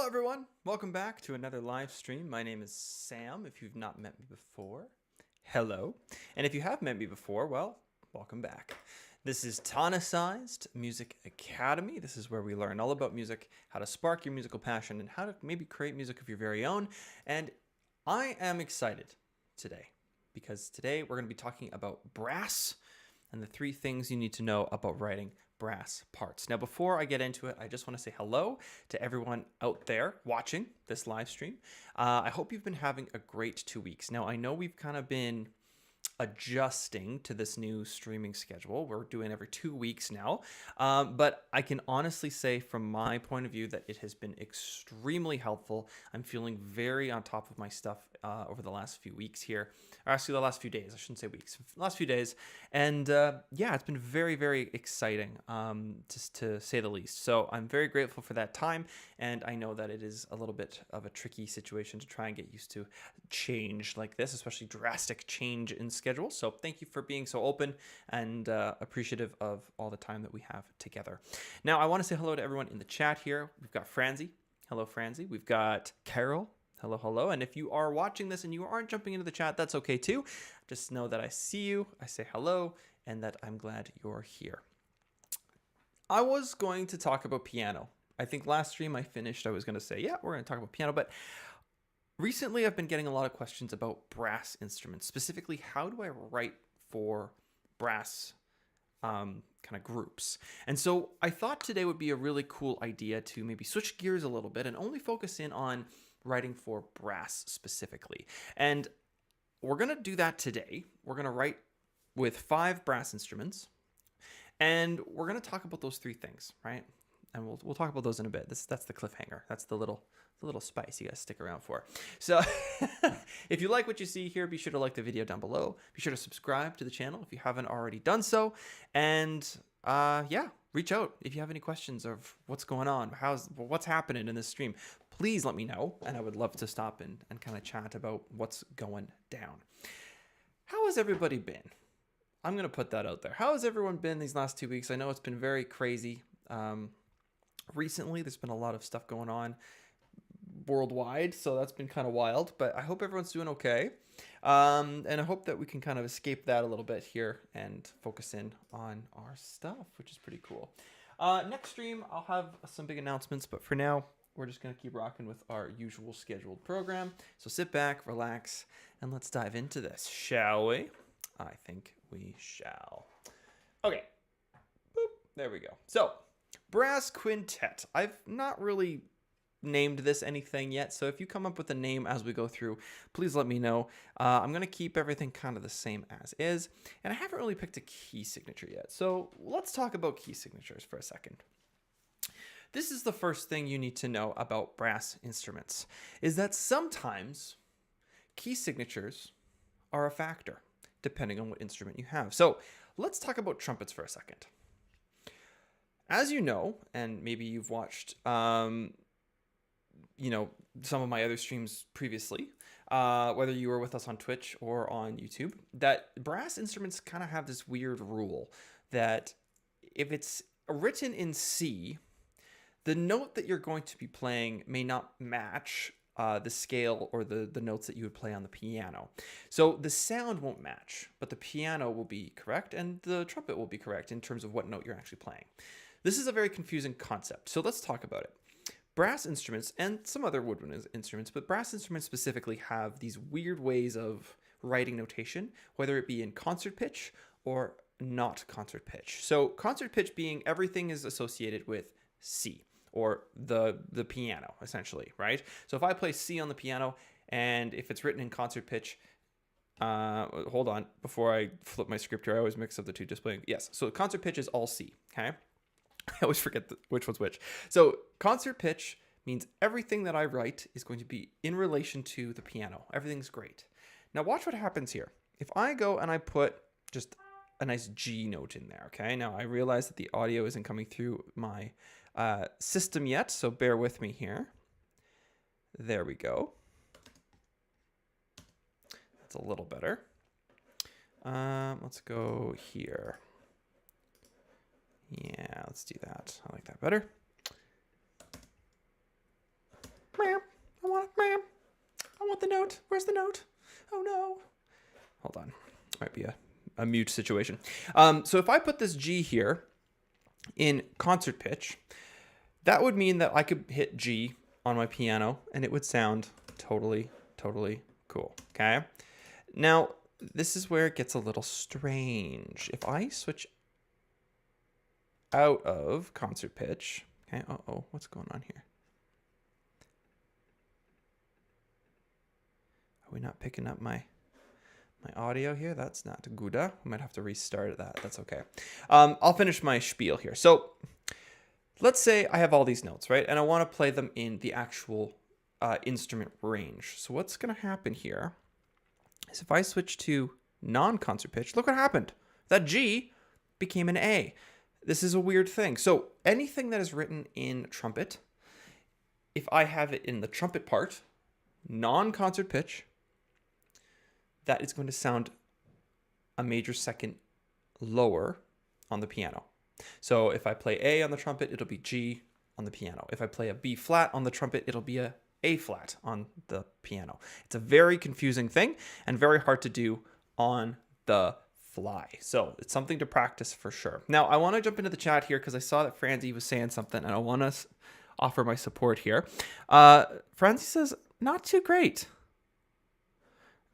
everyone, welcome back to another live stream. My name is Sam. If you've not met me before, hello. And if you have met me before, well, welcome back. This is Tonicized Music Academy. This is where we learn all about music, how to spark your musical passion, and how to maybe create music of your very own. And I am excited today because today we're going to be talking about brass and the 3 things you need to know about writing brass parts. Now, before I get into it, I just want to say hello to everyone out there watching this live stream. I hope you've been having a great 2 weeks. Now, I know we've kind of been adjusting to this new streaming schedule. We're doing every 2 weeks now, but I can honestly say from my point of view that it has been extremely helpful. I'm feeling very on top of my stuff over the last few weeks here, or actually the last few days. I shouldn't say weeks, last few days. And yeah, it's been very, very exciting to say the least. So I'm very grateful for that time. And I know that it is a little bit of a tricky situation to try and get used to change like this, especially drastic change in schedule. So thank you for being so open and appreciative of all the time that we have together. Now, I want to say hello to everyone in the chat here. We've got Franzi. Hello, Franzi. We've got Carol. Hello, hello. And if you are watching this and you aren't jumping into the chat, that's okay too. Just know that I see you, I say hello, and that I'm glad you're here. I was going to talk about piano. I think last stream I finished, I was going to say, yeah, we're going to talk about piano, but recently I've been getting a lot of questions about brass instruments. Specifically, how do I write for brass kind of groups? And so I thought today would be a really cool idea to maybe switch gears a little bit and only focus in on writing for brass specifically. And we're going to do that today. We're going to write with 5 brass instruments, and we're going to talk about those 3 things, right? And we'll talk about those in a bit. That's the cliffhanger. That's the little spice you guys stick around for. So if you like what you see here, be sure to like the video down below. Be sure to subscribe to the channel if you haven't already done so. And yeah, reach out if you have any questions of what's going on, what's happening in this stream. Please let me know, and I would love to stop and kind of chat about what's going down. How has everybody been? I'm going to put that out there. How has everyone been these last 2 weeks? I know it's been very crazy. Recently, there's been a lot of stuff going on worldwide, so that's been kind of wild, but I hope everyone's doing okay. And I hope that we can kind of escape that a little bit here and focus in on our stuff, which is pretty cool. Next stream, I'll have some big announcements, but for now, we're just going to keep rocking with our usual scheduled program. So sit back, relax, and let's dive into this, shall we? I think we shall. Okay. Boop. There we go. So, brass quintet. I've not really named this anything yet, so if you come up with a name as we go through, please let me know. I'm going to keep everything kind of the same as is, and I haven't really picked a key signature yet. So let's talk about key signatures for a second. This is the first thing you need to know about brass instruments, is that sometimes key signatures are a factor, depending on what instrument you have. So let's talk about trumpets for a second. As you know, and maybe you've watched, some of my other streams previously, whether you were with us on Twitch or on YouTube, that brass instruments kind of have this weird rule that if it's written in C, the note that you're going to be playing may not match the scale or the notes that you would play on the piano. So the sound won't match, but the piano will be correct and the trumpet will be correct in terms of what note you're actually playing. This is a very confusing concept, so let's talk about it. Brass instruments, and some other woodwind instruments, but brass instruments specifically have these weird ways of writing notation, whether it be in concert pitch or not concert pitch. So concert pitch being everything is associated with C, or the piano, essentially, right? So if I play C on the piano, and if it's written in concert pitch, hold on, before I flip my script here, I always mix up the two displaying. Yes, so concert pitch is all C, okay? I always forget which one's which. So concert pitch means everything that I write is going to be in relation to the piano. Everything's great. Now watch what happens here. If I go and I put just a nice G note in there, okay? Now I realize that the audio isn't coming through my system yet, so bear with me here. There we go. That's a little better. Let's go here. Yeah, let's do that. I like that better. note? Where's the note? Oh no. Hold on. Might be a mute situation. So if I put this G here in concert pitch, that would mean that I could hit G on my piano and it would sound totally, totally cool. Okay. Now, this is where it gets a little strange. If I switch out of concert pitch, okay, uh-oh, what's going on here? Are we not picking up my audio here? That's not good. We might have to restart that. That's okay. I'll finish my spiel here. So let's say I have all these notes, right? And I want to play them in the actual instrument range. So what's going to happen here is if I switch to non-concert pitch, look what happened. That G became an A. This is a weird thing. So anything that is written in trumpet, if I have it in the trumpet part, non-concert pitch, that is going to sound a major second lower on the piano. So if I play A on the trumpet, it'll be G on the piano. If I play a B flat on the trumpet, it'll be a A flat on the piano. It's a very confusing thing and very hard to do on the fly. So it's something to practice for sure. Now, I want to jump into the chat here because I saw that Franzi was saying something and I want to offer my support here. Franzi says, not too great.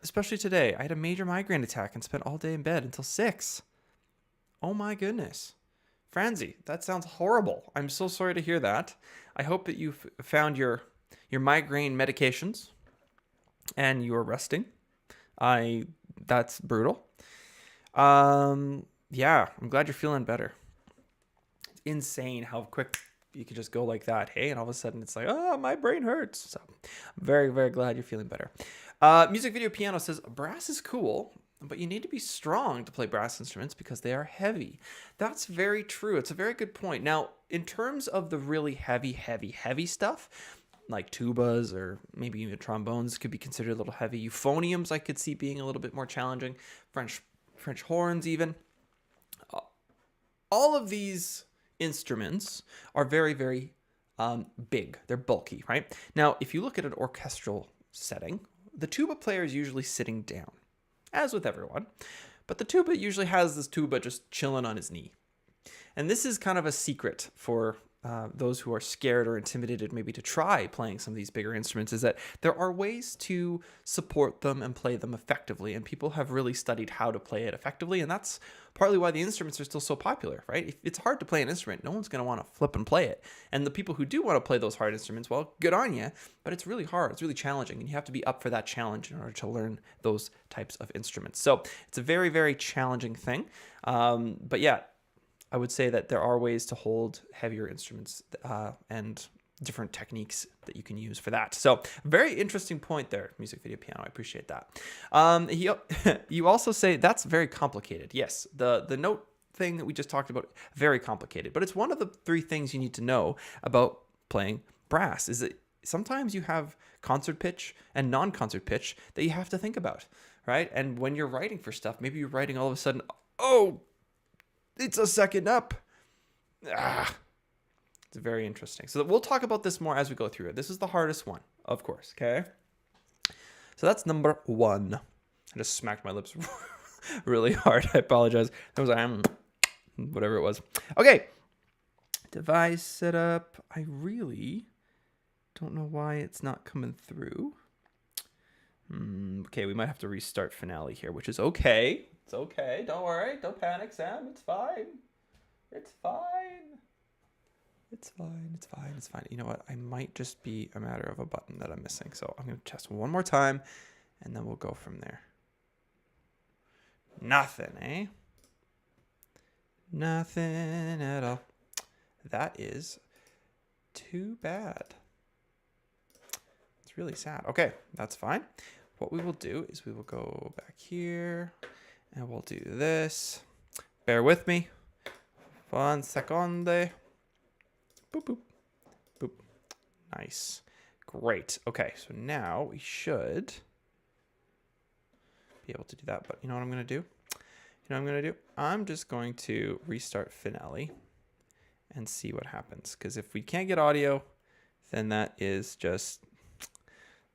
Especially today. I had a major migraine attack and spent all day in bed until 6. Oh my goodness. Franzi, that sounds horrible. I'm so sorry to hear that. I hope that you've found your migraine medications and you're resting. That's brutal. Yeah, I'm glad you're feeling better. It's insane how quick you could just go like that. Hey, and all of a sudden it's like, oh, my brain hurts. So I'm very, very glad you're feeling better. Music Video Piano says, brass is cool, but you need to be strong to play brass instruments because they are heavy. That's very true. It's a very good point. Now, in terms of the really heavy stuff, like tubas or maybe even trombones could be considered a little heavy. Euphoniums I could see being a little bit more challenging. French horns even. All of these instruments are very, very big. They're bulky, right? Now, if you look at an orchestral setting, the tuba player is usually sitting down, as with everyone. But the tuba usually has this tuba just chilling on his knee. And this is kind of a secret for those who are scared or intimidated maybe to try playing some of these bigger instruments, is that there are ways to support them and play them effectively. And people have really studied how to play it effectively. And that's partly why the instruments are still so popular, right? If it's hard to play an instrument, no one's going to want to flip and play it. And the people who do want to play those hard instruments, well, good on you, but it's really hard. It's really challenging. And you have to be up for that challenge in order to learn those types of instruments. So it's a very, very challenging thing. But yeah, I would say that there are ways to hold heavier instruments and different techniques that you can use for that. So very interesting point there, Music Video Piano. I appreciate that. You also say that's very complicated. Yes, the note thing that we just talked about, very complicated. But it's one of the 3 things you need to know about playing brass, is that sometimes you have concert pitch and non-concert pitch that you have to think about, right? And when you're writing for stuff, maybe you're writing all of a sudden, oh, it's a second up. It's very interesting. So we'll talk about this more as we go through it. This is the hardest one, of course, okay? So that's number 1. I just smacked my lips really hard. I apologize. That was whatever it was. Okay. Device setup. I really don't know why it's not coming through. Okay, we might have to restart finale here, which is okay. It's okay. Don't worry. Don't panic, Sam. It's fine. It's fine. It's fine. It's fine. It's fine. You know what? I might just be a matter of a button that I'm missing. So I'm going to test one more time, and then we'll go from there. Nothing, eh? Nothing at all. That is too bad. It's really sad. Okay, that's fine. What we will do is we will go back here. And we'll do this. Bear with me. 1 second. Boop, boop, boop. Nice. Great. Okay, so now we should be able to do that. But you know what I'm going to do? I'm just going to restart finale and see what happens. Because if we can't get audio, then that is just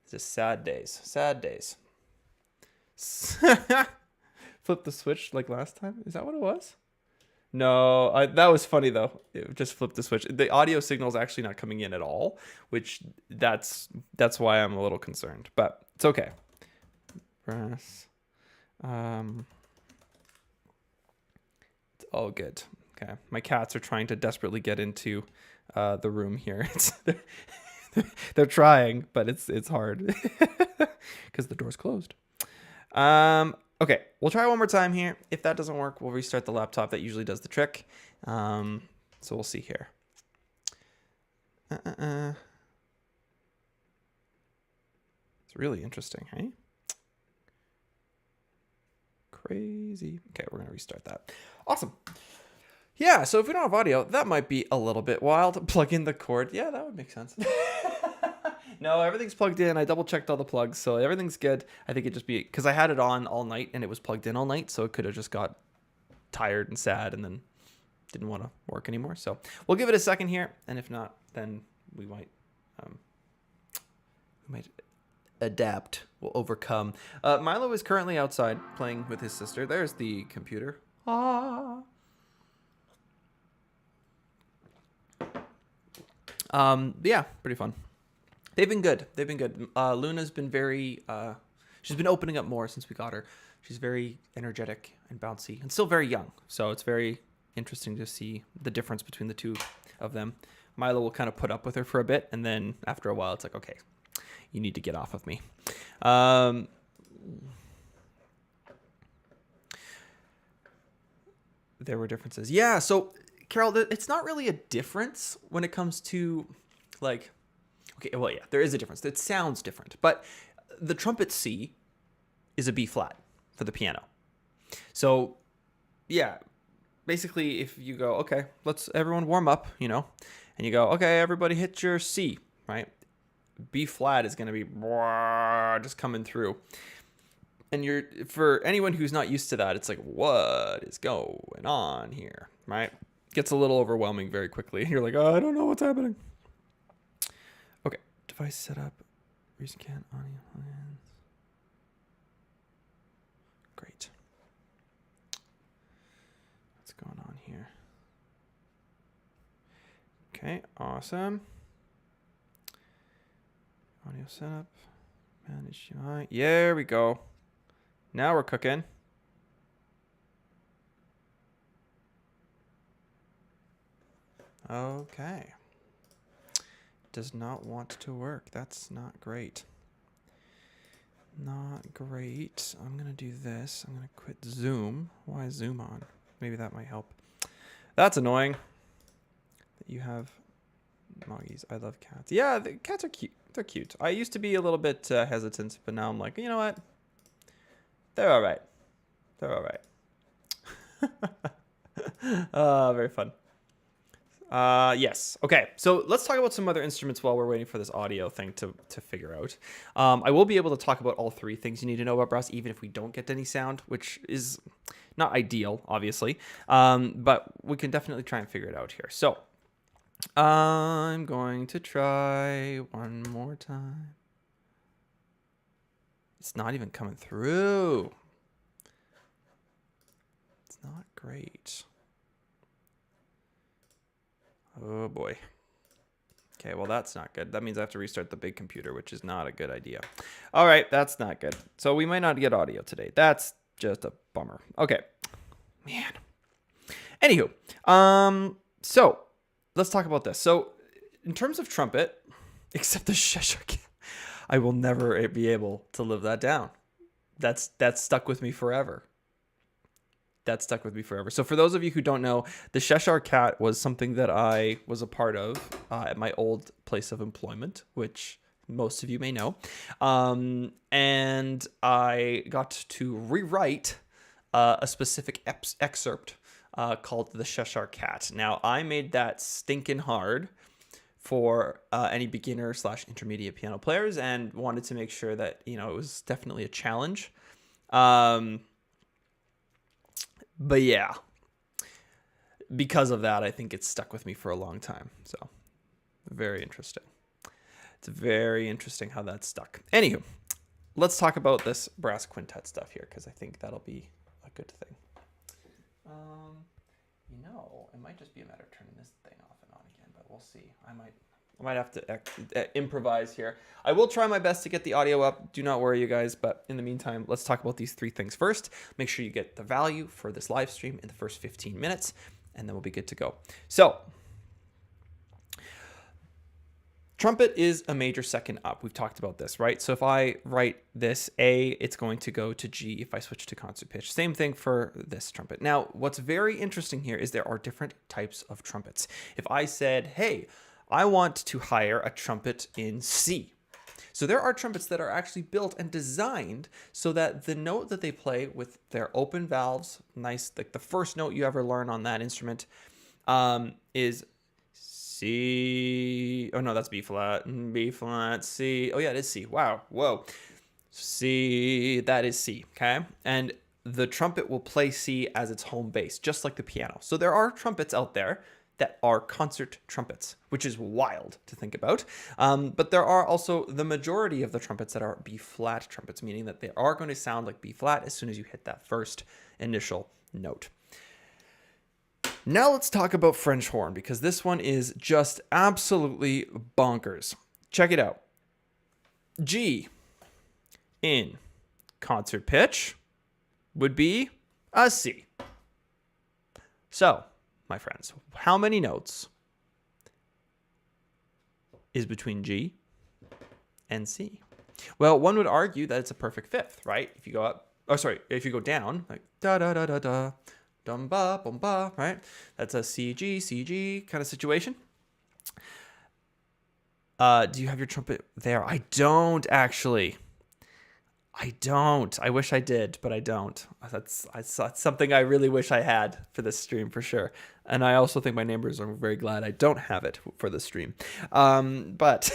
Just sad days. Sad days. Flip the switch like last time? Is that what it was? No, that was funny though. It just flipped the switch. The audio signal is actually not coming in at all, which that's why I'm a little concerned. But it's okay. Press. It's all good. Okay, my cats are trying to desperately get into the room here. They're trying, but it's hard because the door's closed. Okay, we'll try one more time here. If that doesn't work, we'll restart the laptop. That usually does the trick. So we'll see here. It's really interesting, right? Crazy. Okay, we're gonna restart that. Awesome. Yeah, so if we don't have audio, that might be a little bit wild. Plug in the cord. Yeah, that would make sense. No, everything's plugged in. I double checked all the plugs, so everything's good. I think it'd just be because I had it on all night and it was plugged in all night, so it could have just got tired and sad and then didn't want to work anymore. So we'll give it a second here, and if not, then we might adapt. We'll overcome. Milo is currently outside playing with his sister. There's the computer. Ah. Yeah, pretty fun. They've been good. They've been good. Luna's been very, she's been opening up more since we got her. She's very energetic and bouncy and still very young. So it's very interesting to see the difference between the two of them. Milo will kind of put up with her for a bit. And then after a while, it's like, okay, you need to get off of me. There were differences. Yeah. So Carol, it's not really a difference when it comes to like, okay, well, yeah, there is a difference. It sounds different, but the trumpet C is a B flat for the piano. So, yeah, basically, if you go, okay, let's everyone warm up, and you go, okay, everybody hit your C, right? B flat is going to be just coming through. And for anyone who's not used to that, it's like, what is going on here, right? Gets a little overwhelming very quickly. You're like, oh, I don't know what's happening. Okay, device setup, rescan audio plans. Great. What's going on here? Okay, awesome. Audio setup, manage UI. There we go. Now we're cooking. Okay. Does not want to work. That's not great. Not great. I'm going to do this. I'm going to quit Zoom. Why is Zoom on? Maybe that might help. That's annoying. That you have Moggies. I love cats. Yeah, the cats are cute. They're cute. I used to be a little bit hesitant, but now I'm like, you know what? They're all right. They're all right. Very fun. Yes. Okay. So let's talk about some other instruments while we're waiting for this audio thing to figure out. I will be able to talk about all three things you need to know about brass, even if we don't get any sound, which is not ideal, obviously. But we can definitely try and figure it out here. So I'm going to try one more time. It's not even coming through. It's not great. Oh boy. Okay, well that's not good. That means I have to restart the big computer, which is not a good idea. All right, that's not good. So we might not get audio today. That's just a bummer. Okay. Man. Anywho, so let's talk about this. So in terms of trumpet, except the Cheshire Cat, I will never be able to live that down. That's stuck with me forever. That stuck with me forever. So for those of you who don't know, the Cheshire Cat was something that I was a part of at my old place of employment, which most of you may know. And I got to rewrite a specific excerpt called the Cheshire Cat. Now, I made that stinking hard for any beginner / intermediate piano players and wanted to make sure that, it was definitely a challenge. But yeah, because of that, I think it's stuck with me for a long time. So very interesting. It's very interesting how that's stuck. Anywho, let's talk about this brass quintet stuff here, because I think that'll be a good thing. It might just be a matter of turning this thing off and on again, but we'll see. I might have to improvise here. I will try my best to get the audio up. Do not worry, you guys. But in the meantime, let's talk about these 3 things first. Make sure you get the value for this live stream in the first 15 minutes, and then we'll be good to go. So, trumpet is a major second up. We've talked about this, right? So if I write this A, it's going to go to G if I switch to concert pitch. Same thing for this trumpet. Now, what's very interesting here is there are different types of trumpets. If I said, hey, I want to hire a trumpet in C. So there are trumpets that are actually built and designed so that the note that they play with their open valves, nice, like the first note you ever learn on that instrument, is C. Oh no, that's B flat, C. Oh yeah, it is C. Wow, whoa. C, that is C, okay? And the trumpet will play C as its home base, just like the piano. So there are trumpets out there that are concert trumpets, which is wild to think about. But there are also the majority of the trumpets that are B flat trumpets, meaning that they are going to sound like B flat as soon as you hit that first initial note. Now let's talk about French horn, because this one is just absolutely bonkers. Check it out. G in concert pitch would be a C. So, my friends, how many notes is between G and C? Well, one would argue that it's a perfect fifth, right? If you go up, if you go down, like da da da da da, dum ba bum ba, right? That's a C G kind of situation. Do you have your trumpet there? I don't actually. I don't. I wish I did, but I don't. That's something I really wish I had for this stream for sure. And I also think my neighbors are very glad I don't have it for this stream. But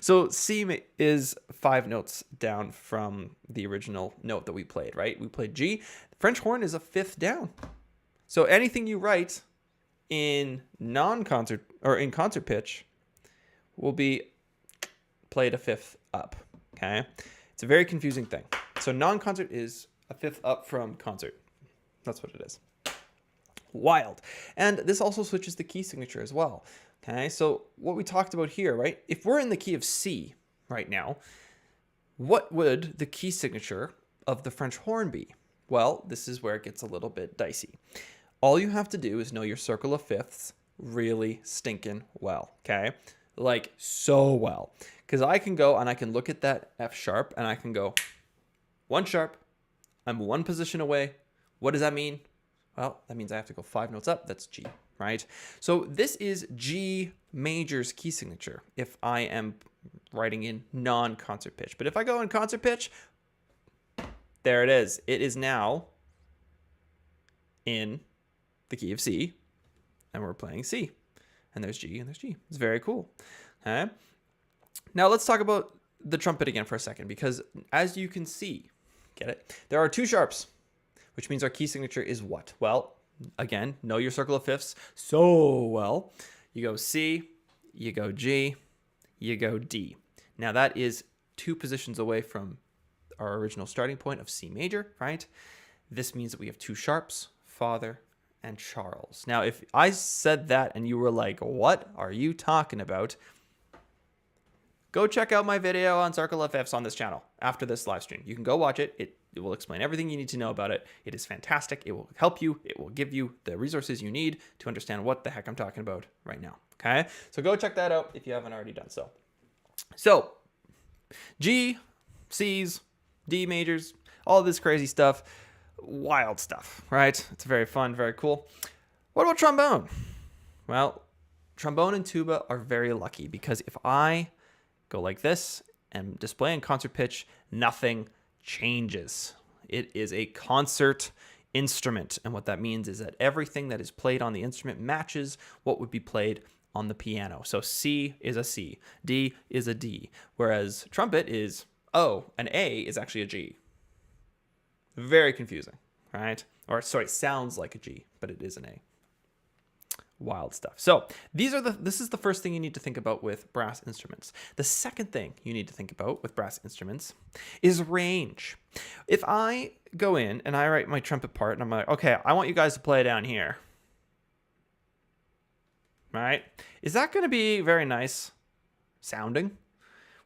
so C is 5 notes down from the original note that we played, right? We played G. French horn is a 5th down. So anything you write in non-concert or in concert pitch will be played a 5th up, okay? It's a very confusing thing. So non-concert is a 5th up from concert. That's what it is. Wild. And this also switches the key signature as well. Okay, so what we talked about here, right? If we're in the key of C right now, what would the key signature of the French horn be? Well, this is where it gets a little bit dicey. All you have to do is know your circle of fifths really stinking well, okay? Like so well. Because I can go and I can look at that F sharp and I can go 1 sharp. I'm 1 position away. What does that mean? Well, that means I have to go 5 notes up. That's G, right? So this is G major's key signature if I am writing in non-concert pitch. But if I go in concert pitch, there it is. It is now in the key of C, and we're playing C. And there's G and there's G. It's very cool. Okay. Now let's talk about the trumpet again for a second, because as you can see, get it? There are 2 sharps, which means our key signature is what? Well, again, know your circle of fifths so well. You go C, you go G, you go D. Now that is 2 positions away from our original starting point of C major, right? This means that we have 2 sharps, Father and Charles. Now, if I said that and you were like, what are you talking about? Go check out my video on circle of fifths on this channel after this live stream. You can go watch it. It will explain everything you need to know about it. It is fantastic. It will help you. It will give you the resources you need to understand what the heck I'm talking about right now. Okay? So go check that out if you haven't already done so. So, G, C's, D majors, all this crazy stuff. Wild stuff, right? It's very fun, very cool. What about trombone? Well, trombone and tuba are very lucky because if I go like this and display in concert pitch, nothing changes. It is a concert instrument. And what that means is that everything that is played on the instrument matches what would be played on the piano. So C is a C, D is a D, whereas trumpet is O and A is actually a G. Very confusing, right? Or sorry, sounds like a G, but it is an A. Wild stuff. So this is the first thing you need to think about with brass instruments. The second thing you need to think about with brass instruments is range. If I go in and I write my trumpet part and I'm like, okay, I want you guys to play down here. Right? Is that going to be very nice sounding?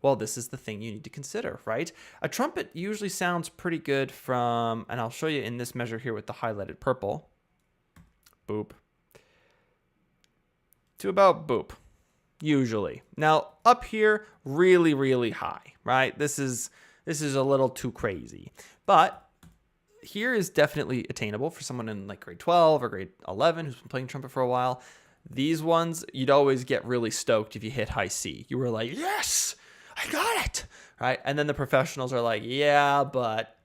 Well, this is the thing you need to consider, right? A trumpet usually sounds pretty good from, and I'll show you in this measure here with the highlighted purple, boop, to about boop, usually. Now, up here, really, really high, right? This is a little too crazy. But here is definitely attainable for someone in like grade 12 or grade 11 who's been playing trumpet for a while. These ones, you'd always get really stoked if you hit high C. You were like, yes, I got it, right? And then the professionals are like, yeah, but,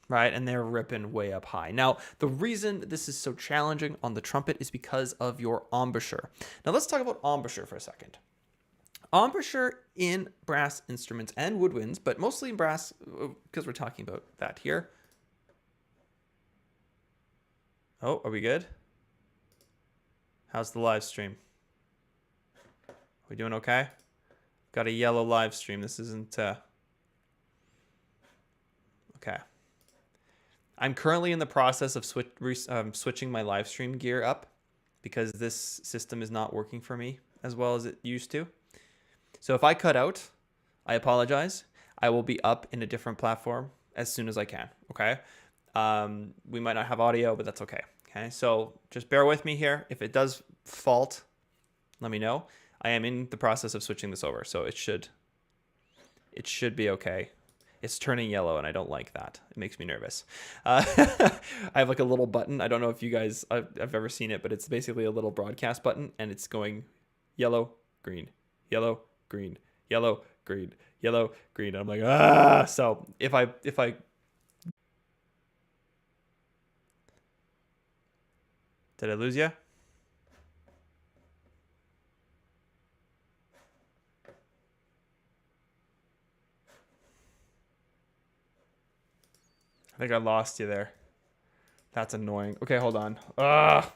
right? And they're ripping way up high. Now, the reason this is so challenging on the trumpet is because of your embouchure. Now, let's talk about embouchure for a second. Embouchure in brass instruments and woodwinds, but mostly in brass, because we're talking about that here. Oh, are we good? How's the live stream? Are we doing okay? Got a yellow live stream. This isn't... Okay. I'm currently in the process of switching my live stream gear up because this system is not working for me as well as it used to. So if I cut out, I apologize. I will be up in a different platform as soon as I can, okay? We might not have audio, but that's okay, okay? So just bear with me here. If it does fault, let me know. I am in the process of switching this over, so it should be okay. It's turning yellow, and I don't like that. It makes me nervous. I have like a little button. I don't know if you guys have ever seen it, but it's basically a little broadcast button, and it's going yellow, green, yellow, green, yellow, green, yellow, green. I'm like, ah. So if I did I lose you? I think I lost you there. That's annoying. Okay, hold on. Ah.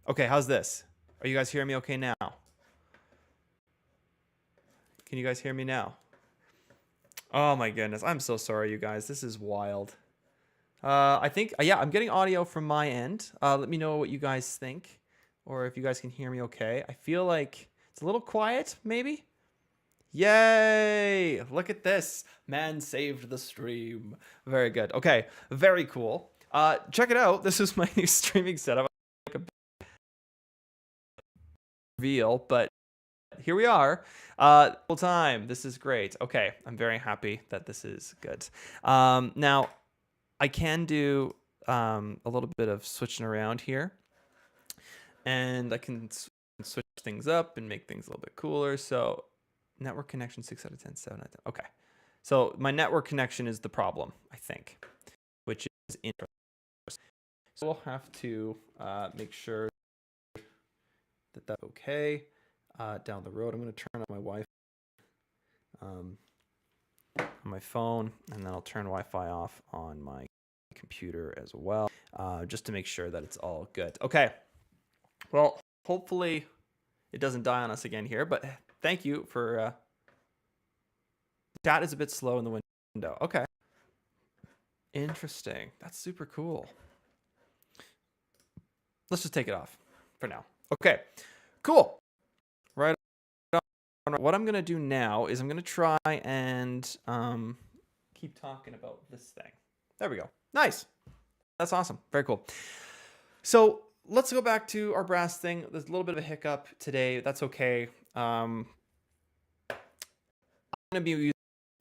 Okay, how's this? Are you guys hearing me okay now? Can you guys hear me now? Oh my goodness, I'm so sorry, you guys. This is wild. I think, yeah, I'm getting audio from my end. Let me know what you guys think, or if you guys can hear me okay. I feel like it's a little quiet, maybe? Yay! Look at this. Man saved the stream. Very good. Okay, very cool. Check it out. This is my new streaming setup. Reveal, but here we are. Full time. This is great. Okay, I'm very happy that this is good. Now, I can do a little bit of switching around here, and I can switch things up and make things a little bit cooler. So, network connection 6 out of 10, 7 out of 10. Okay, so my network connection is the problem, I think, which is interesting. So we'll have to make sure that that's okay. Down the road, I'm going to turn on my Wi-Fi on my phone, and then I'll turn Wi-Fi off on my computer as well, just to make sure that it's all good. Okay, well, hopefully it doesn't die on us again here, but thank you for... chat is a bit slow in the window. Okay. Interesting. That's super cool. Let's just take it off for now. Okay, cool. Right what I'm going to do now is I'm going to try and keep talking about this thing. There we go. Nice. That's awesome. Very cool. So let's go back to our brass thing. There's a little bit of a hiccup today. That's okay. I'm going to be using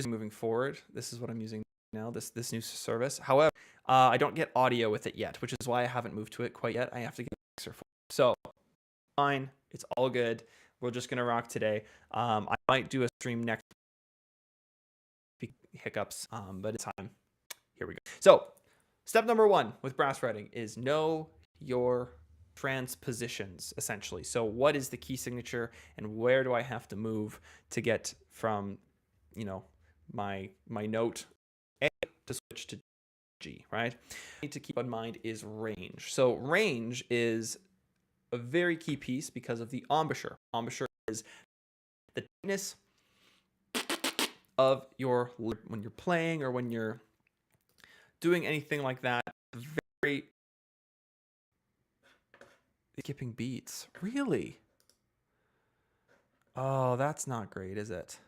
moving forward. This is what I'm using now, this new service. However, I don't get audio with it yet, which is why I haven't moved to it quite yet. I have to get a mixer for it. So fine. It's all good. We're just going to rock today. I might do a stream next week. Hiccups, but it's time. Here we go. So step number 1 with brass writing is know your transpositions, essentially. So what is the key signature and where do I have to move to get from, you know, my note A to switch to G, right? What I need to keep in mind is range. So range is a very key piece because of the embouchure. Embouchure is the tightness of your lip when you're playing or when you're doing anything like that. Very skipping beats. Really? Oh, that's not great, is it?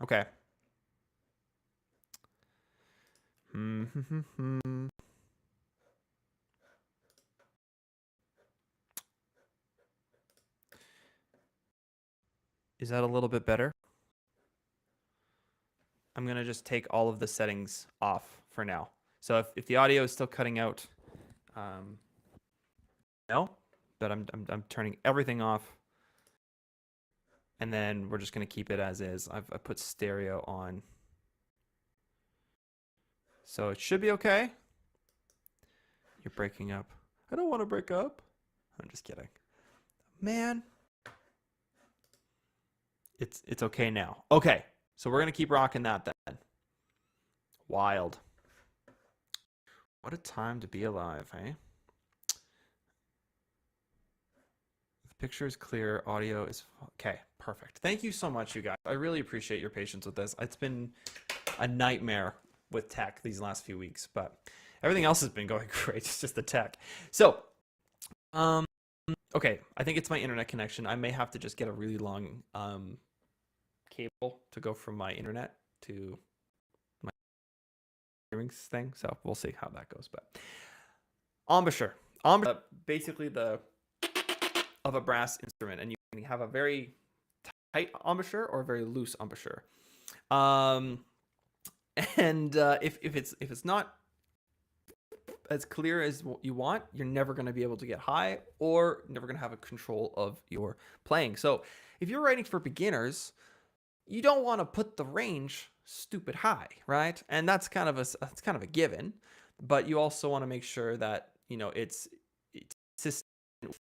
Okay. Is that a little bit better? I'm going to just take all of the settings off for now. So if the audio is still cutting out, no, but I'm turning everything off. And then we're just going to keep it as is. I put stereo on. So it should be okay. You're breaking up. I don't want to break up. I'm just kidding. Man. It's okay now. Okay. So we're going to keep rocking that then. Wild. What a time to be alive, eh? The picture is clear. Audio is okay. Perfect. Thank you so much, you guys. I really appreciate your patience with this. It's been a nightmare with tech these last few weeks, but everything else has been going great. It's just the tech. So, okay. I think it's my internet connection. I may have to just get a really long cable to go from my internet to my streaming thing. So we'll see how that goes. But embouchure, basically of a brass instrument, and you can have a very tight embouchure or a very loose embouchure. If it's not as clear as what you want, you're never going to be able to get high or never going to have a control of your playing. So if you're writing for beginners, you don't want to put the range stupid high, right? And that's kind of a given, but you also want to make sure that, you know, it's consistent with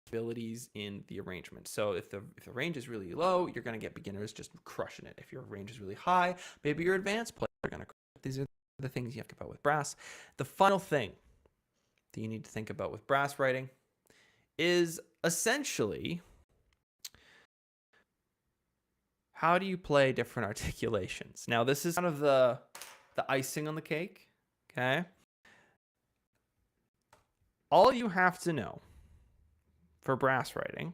abilities in the arrangement. So if the range is really low, you're going to get beginners just crushing it. If your range is really high, maybe your advanced players are going to crush it. These are the things you have to think about with brass. The final thing that you need to think about with brass writing is essentially, how do you play different articulations? Now, this is kind of the icing on the cake, okay? All you have to know for brass writing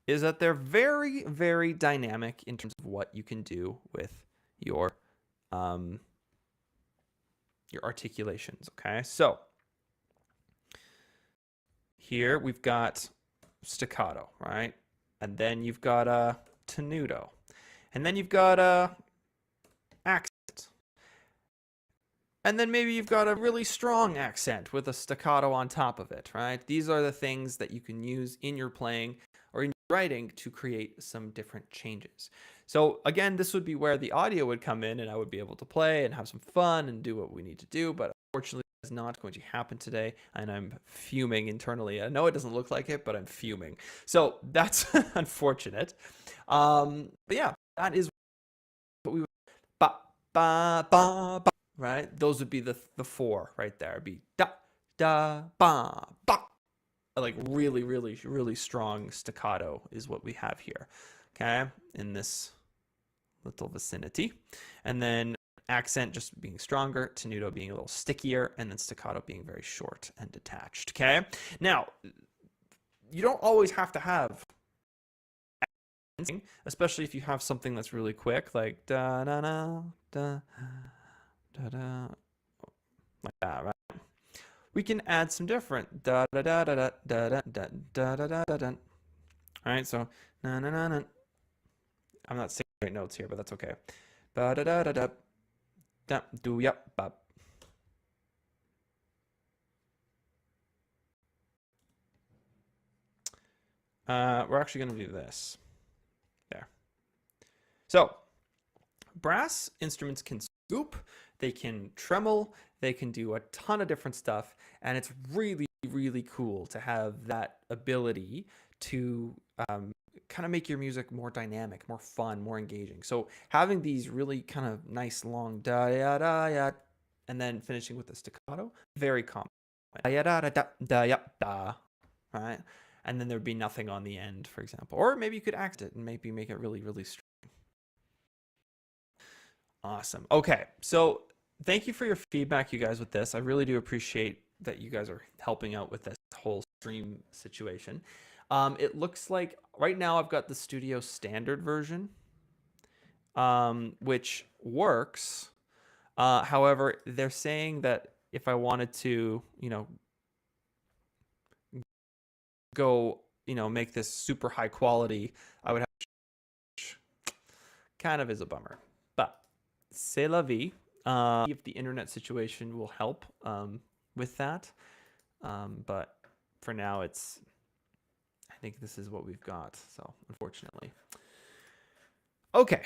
is that they're very, very dynamic in terms of what you can do with your articulations, okay? So here we've got staccato, right? And then you've got a tenuto. And then you've got a accent. And then maybe you've got a really strong accent with a staccato on top of it, right? These are the things that you can use in your playing or in your writing to create some different changes. So again, this would be where the audio would come in and I would be able to play and have some fun and do what we need to do, but unfortunately it's not going to happen today and I'm fuming internally. I know it doesn't look like it, but I'm fuming. So that's unfortunate. But yeah, that is what we would ba ba ba ba, right? Those would be the four right there. It'd be da da ba ba. Like really, really, really strong staccato is what we have here. Okay, in this little vicinity. And then accent just being stronger, tenuto being a little stickier, and then staccato being very short and detached. Okay, now you don't always have to have, especially if you have something that's really quick, like da da da da da da, like that, right? We can add some different da da da da da da da da da da da da. All right, so na na na na. I'm not saying right notes here, but that's okay. Ba da da da da da do yap bop. We're actually going to do this. There. So, brass instruments can scoop, they can tremble, they can do a ton of different stuff, and it's really, really cool to have that ability to kind of make your music more dynamic, more fun, more engaging. So having these really kind of nice long da da da da, and then finishing with the staccato, very common. Da da da da da da, right? And then there'd be nothing on the end, for example. Or maybe you could act it and maybe make it really, really strong. Awesome. Okay, so thank you for your feedback, you guys, with this. I really do appreciate that you guys are helping out with this whole stream situation. It looks like right now I've got the Studio Standard version, which works. However, they're saying that if I wanted to, go, make this super high quality, I would have kind of is a bummer. But c'est la vie. If the internet situation will help with that. But for now, I think this is what we've got. So unfortunately. Okay.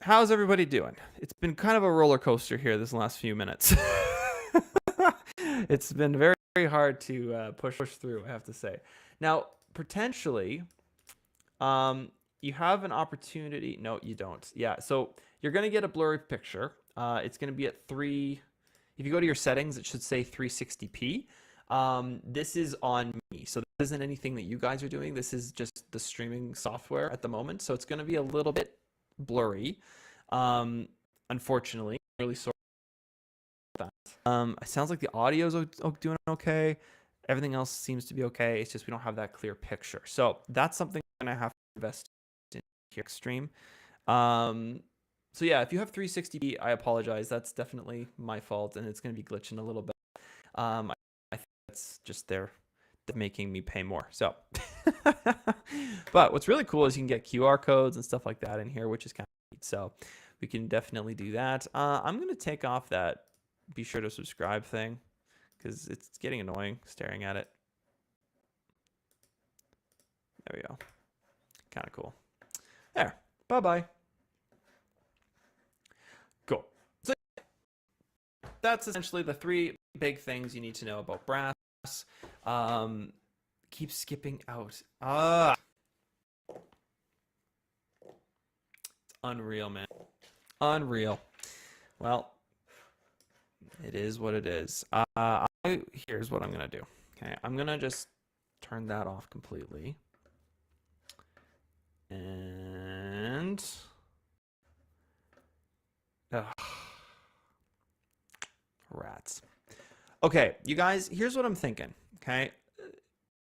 How's everybody doing? It's been kind of a roller coaster here this last few minutes. It's been very, very hard to push through, I have to say. Now, potentially, you have an opportunity. No, you don't. Yeah, so you're going to get a blurry picture. It's going to be at 3. If you go to your settings, it should say 360p. This is on me, so this isn't anything that you guys are doing. This is just the streaming software at the moment, so it's going to be a little bit blurry. Unfortunately, I'm really sorry about that. It sounds like the audio's doing okay. Everything else seems to be okay. It's just we don't have that clear picture. So that's something I'm gonna have to invest in here stream. So yeah, if you have 360p, I apologize. That's definitely my fault, and it's gonna be glitching a little bit. I think that's just they're making me pay more. So, but what's really cool is you can get QR codes and stuff like that in here, which is kind of neat. So we can definitely do that. I'm gonna take off that be sure to subscribe thing because it's getting annoying staring at it. There we go. Kind of cool. There. Bye-bye. Cool. So that's essentially the 3 big things you need to know about brass. Keep skipping out. It's unreal, man. Unreal. Well, it is what it is. Here's what I'm gonna do. Okay, I'm gonna just turn that off completely. And rats. Okay, you guys, here's what I'm thinking. Okay,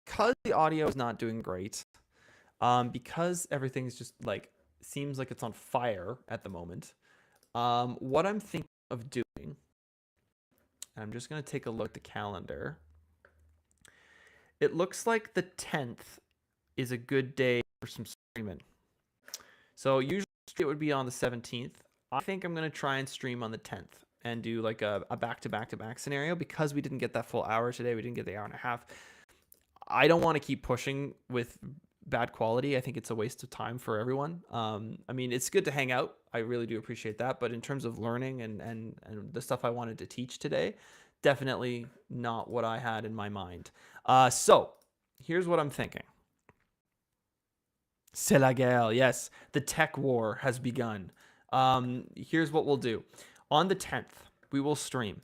because the audio is not doing great, because everything's just like seems like it's on fire at the moment. What I'm thinking of doing, and I'm just gonna take a look at the calendar. It looks like the 10th is a good day for some streaming. So usually it would be on the 17th. I think I'm gonna try and stream on the 10th and do like a back-to-back-to-back scenario because we didn't get that full hour today. We didn't get the hour and a half. I don't want to keep pushing with bad quality. I think it's a waste of time for everyone. I mean, it's good to hang out. I really do appreciate that. But in terms of learning and the stuff I wanted to teach today, definitely not what I had in my mind. So here's what I'm thinking. C'est la guerre. Yes, the tech war has begun. Here's what we'll do. On the 10th, we will stream.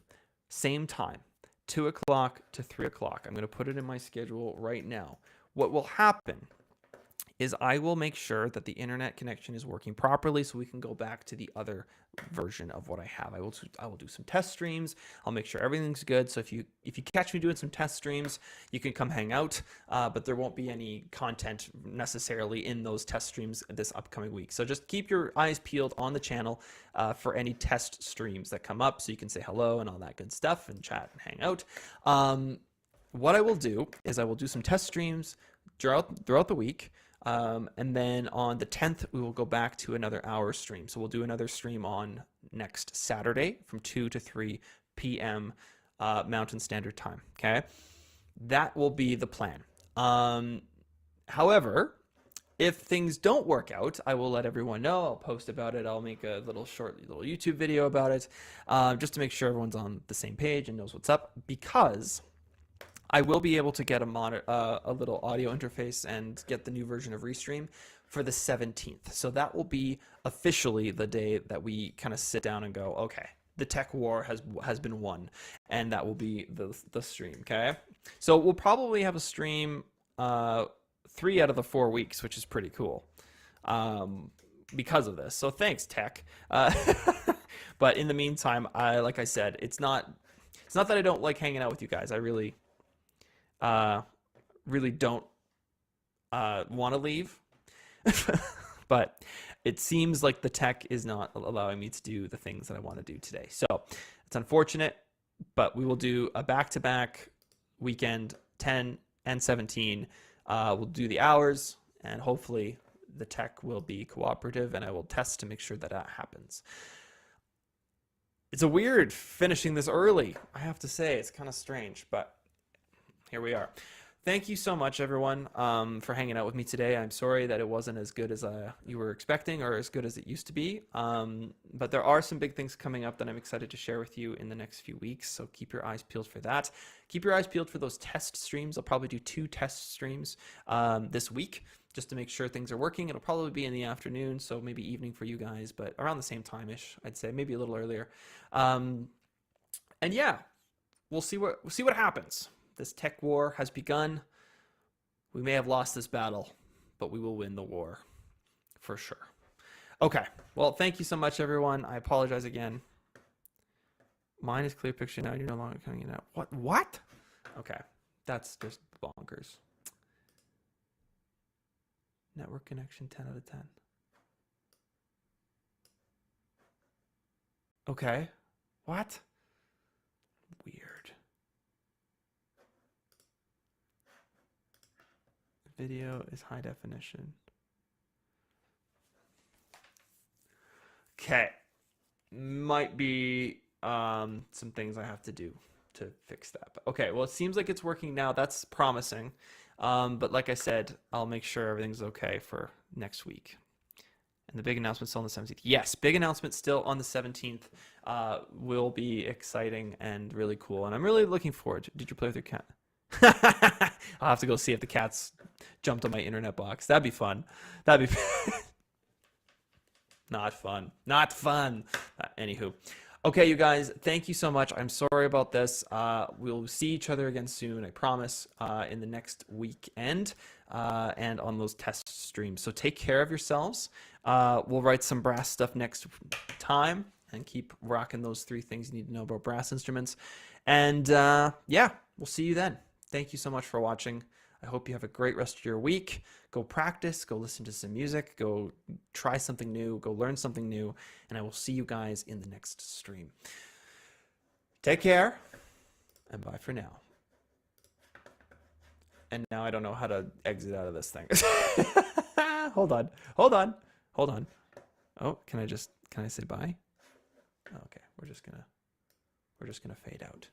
Same time, 2 o'clock to 3 o'clock. I'm going to put it in my schedule right now. What will happen is I will make sure that the internet connection is working properly so we can go back to the other version of what I have. I will do some test streams. I'll make sure everything's good. So if you catch me doing some test streams, you can come hang out, but there won't be any content necessarily in those test streams this upcoming week. So just keep your eyes peeled on the channel for any test streams that come up so you can say hello and all that good stuff and chat and hang out. What I will do is I will do some test streams throughout the week. And then on the 10th, we will go back to another hour stream. So we'll do another stream on next Saturday from 2 to 3 p.m. Mountain Standard Time. Okay, that will be the plan. However, if things don't work out, I will let everyone know. I'll post about it. I'll make a short YouTube video about it, just to make sure everyone's on the same page and knows what's up, because I will be able to get a little audio interface and get the new version of Restream for the 17th. So that will be officially the day that we kind of sit down and go, okay, the tech war has been won, and that will be the stream. Okay, so we'll probably have a stream 3 out of the 4 weeks, which is pretty cool, because of this. So thanks, tech. But in the meantime, like I said, it's not that I don't like hanging out with you guys. I really don't want to leave, but it seems like the tech is not allowing me to do the things that I want to do today. So it's unfortunate, but we will do a back-to-back weekend, 10 and 17. We'll do the hours, and hopefully the tech will be cooperative, and I will test to make sure that happens. It's a weird finishing this early, I have to say. It's kind of strange, but here we are. Thank you so much, everyone, for hanging out with me today. I'm sorry that it wasn't as good as you were expecting, or as good as it used to be. But there are some big things coming up that I'm excited to share with you in the next few weeks. So keep your eyes peeled for that. Keep your eyes peeled for those test streams. I'll probably do 2 test streams this week, just to make sure things are working. It'll probably be in the afternoon, so maybe evening for you guys, but around the same time-ish, I'd say, maybe a little earlier. And yeah, we'll see what happens. This tech war has begun. We may have lost this battle, but we will win the war for sure. Okay, well, thank you so much, everyone. I apologize again. Mine is clear picture now. You're no longer coming in out. What? Okay, that's just bonkers. Network connection, 10 out of 10. Okay, what? Weird. Video is high definition. Okay, might be some things I have to do to fix that. But okay, well, it seems like it's working now. That's promising. But like I said, I'll make sure everything's okay for next week. And the big announcement still on the 17th. Yes, big announcement still on the 17th. Will be exciting and really cool. And I'm really looking forward to it. Did you play with your cat? I'll have to go see if the cat's jumped on my internet box. That'd be fun. That'd be not fun. Not fun. Anywho. Okay, you guys, thank you so much. I'm sorry about this. We'll see each other again soon, I promise, in the next weekend and on those test streams. So take care of yourselves. We'll write some brass stuff next time and keep rocking those 3 things you need to know about brass instruments. And yeah, we'll see you then. Thank you so much for watching. I hope you have a great rest of your week. Go practice, go listen to some music, go try something new, go learn something new, and I will see you guys in the next stream. Take care, and bye for now. And now I don't know how to exit out of this thing. Hold on. Oh, can I say bye? Okay, we're just gonna fade out.